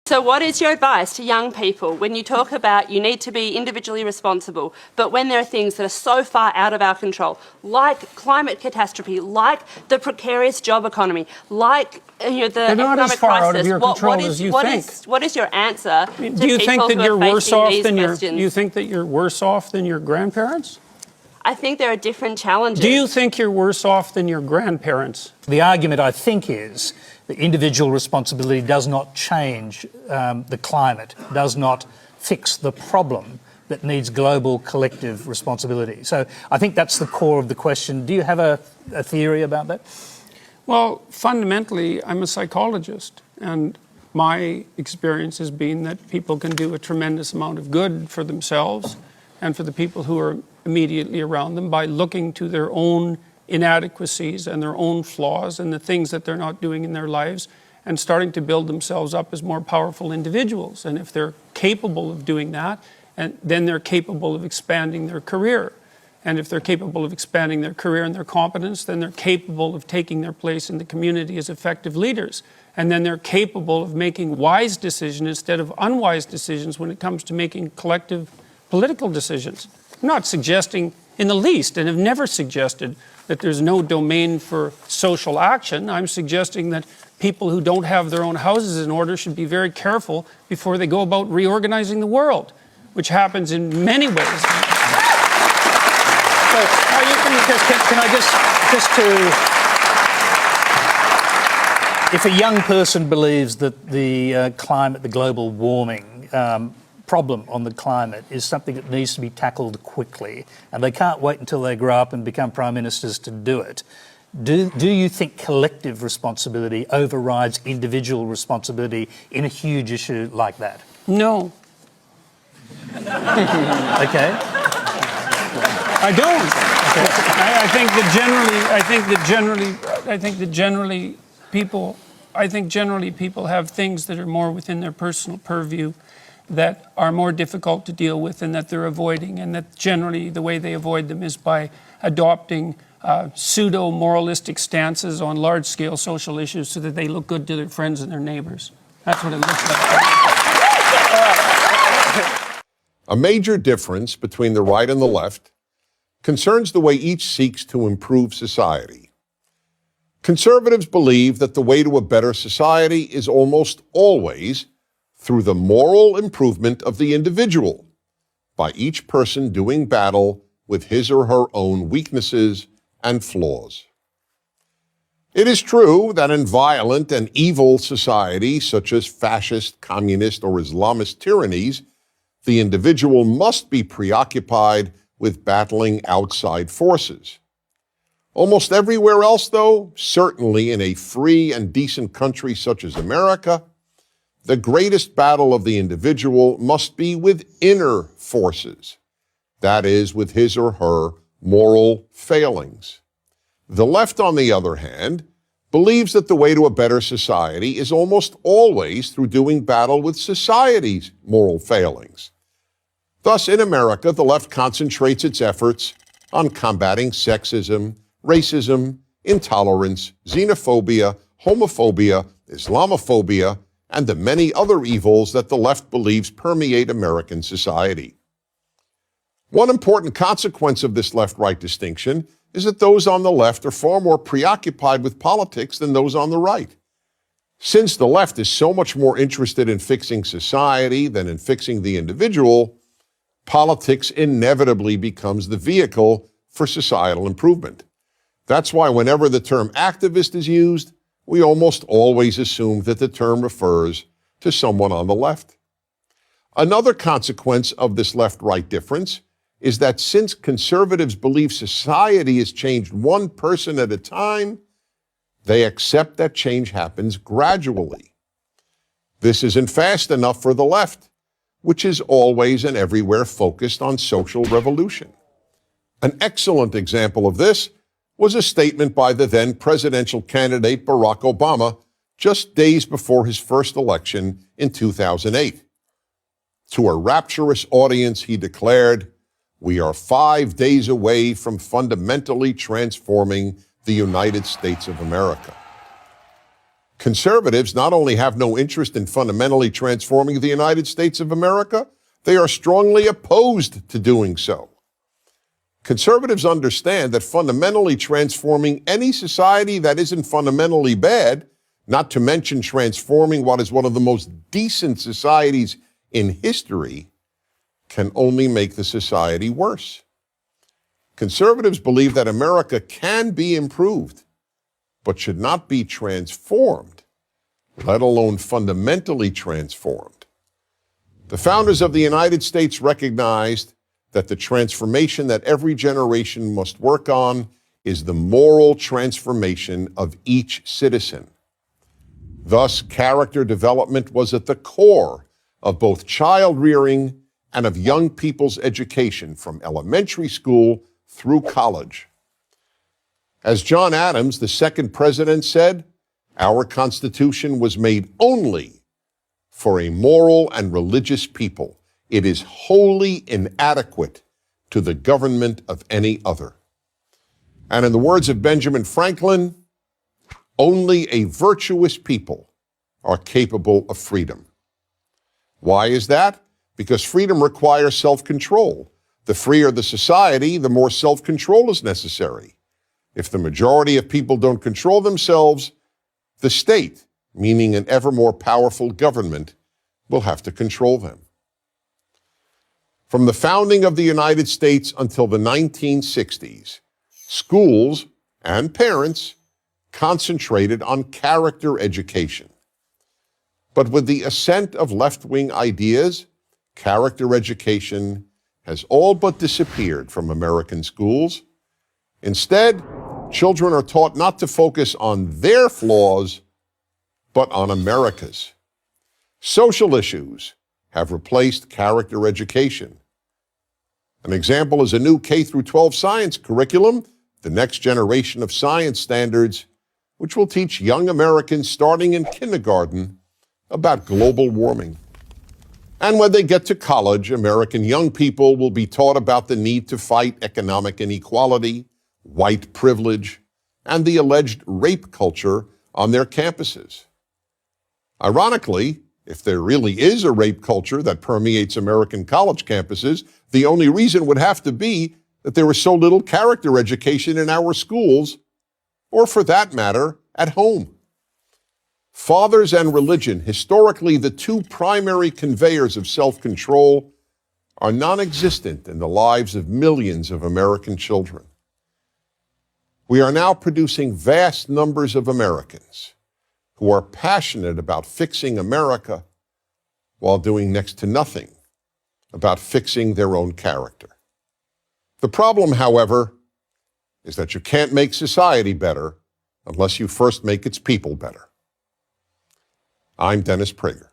So what is your advice to young people when you talk about you need to be individually responsible, but when there are things that are so far out of our control, like climate catastrophe, like the precarious job economy, like the economic crisis, what is your answer to Do you think that you're worse off than you think that you're worse off than your grandparents? I think there are different challenges. Do you think you're worse off than your grandparents? The argument, I think, is that individual responsibility does not change the climate, does not fix the problem that needs global collective responsibility. So I think that's the core of the question. Do you have a theory about that? Well, fundamentally, I'm a psychologist, and my experience has been that people can do a tremendous amount of good for themselves and for the people who are immediately around them by looking to their own inadequacies and their own flaws and the things that they're not doing in their lives and starting to build themselves up as more powerful individuals. And if they're capable of doing that, and then they're capable of expanding their career. And if they're capable of expanding their career and their competence, then they're capable of taking their place in the community as effective leaders. And then they're capable of making wise decisions instead of unwise decisions when it comes to making collective political decisions. I'm not suggesting in the least, and have never suggested, that there's no domain for social action. I'm suggesting that people who don't have their own houses in order should be very careful before they go about reorganizing the world, which happens in many ways. So, can I if a young person believes that the climate, the global warming problem on the climate is something that needs to be tackled quickly, and they can't wait until they grow up and become prime ministers to do it, do you think collective responsibility overrides individual responsibility in a huge issue like that? No. Okay. I don't. Okay. I think generally people have things that are more within their personal purview that are more difficult to deal with and that they're avoiding, and that generally the way they avoid them is by adopting pseudo-moralistic stances on large-scale social issues so that they look good to their friends and their neighbors. That's what it looks like. A major difference between the right and the left concerns the way each seeks to improve society. Conservatives believe that the way to a better society is almost always through the moral improvement of the individual, by each person doing battle with his or her own weaknesses and flaws. It is true that in violent and evil societies, such as fascist, communist, or Islamist tyrannies, the individual must be preoccupied with battling outside forces. Almost everywhere else, though, certainly in a free and decent country such as America, the greatest battle of the individual must be with inner forces, that is, with his or her moral failings. The left, on the other hand, believes that the way to a better society is almost always through doing battle with society's moral failings. Thus, in America, the left concentrates its efforts on combating sexism, racism, intolerance, xenophobia, homophobia, Islamophobia, and the many other evils that the left believes permeate American society. One important consequence of this left-right distinction is that those on the left are far more preoccupied with politics than those on the right. Since the left is so much more interested in fixing society than in fixing the individual, politics inevitably becomes the vehicle for societal improvement. That's why whenever the term activist is used, we almost always assume that the term refers to someone on the left. Another consequence of this left-right difference is that since conservatives believe society is changed one person at a time, they accept that change happens gradually. This isn't fast enough for the left, which is always and everywhere focused on social revolution. An excellent example of this was a statement by the then presidential candidate Barack Obama just days before his first election in 2008. To a rapturous audience, he declared, "We are 5 days away from fundamentally transforming the United States of America." Conservatives not only have no interest in fundamentally transforming the United States of America, they are strongly opposed to doing so. Conservatives understand that fundamentally transforming any society that isn't fundamentally bad, not to mention transforming what is one of the most decent societies in history, can only make the society worse. Conservatives believe that America can be improved, but should not be transformed, let alone fundamentally transformed. The founders of the United States recognized that the transformation that every generation must work on is the moral transformation of each citizen. Thus, character development was at the core of both child rearing and of young people's education from elementary school through college. As John Adams, the second president, said, our Constitution was made only for a moral and religious people. It is wholly inadequate to the government of any other. And in the words of Benjamin Franklin, only a virtuous people are capable of freedom. Why is that? Because freedom requires self-control. The freer the society, the more self-control is necessary. If the majority of people don't control themselves, the state, meaning an ever more powerful government, will have to control them. From the founding of the United States until the 1960s, schools and parents concentrated on character education. But with the ascent of left-wing ideas, character education has all but disappeared from American schools. Instead, children are taught not to focus on their flaws, but on America's. Social issues have replaced character education. An example is a new K-12 science curriculum, the next generation of science standards, which will teach young Americans starting in kindergarten about global warming. And when they get to college, American young people will be taught about the need to fight economic inequality, white privilege, and the alleged rape culture on their campuses. Ironically, if there really is a rape culture that permeates American college campuses, the only reason would have to be that there was so little character education in our schools, or for that matter, at home. Fathers and religion, historically the two primary conveyors of self-control, are non-existent in the lives of millions of American children. We are now producing vast numbers of Americans who are passionate about fixing America while doing next to nothing about fixing their own character. The problem, however, is that you can't make society better unless you first make its people better. I'm Dennis Prager.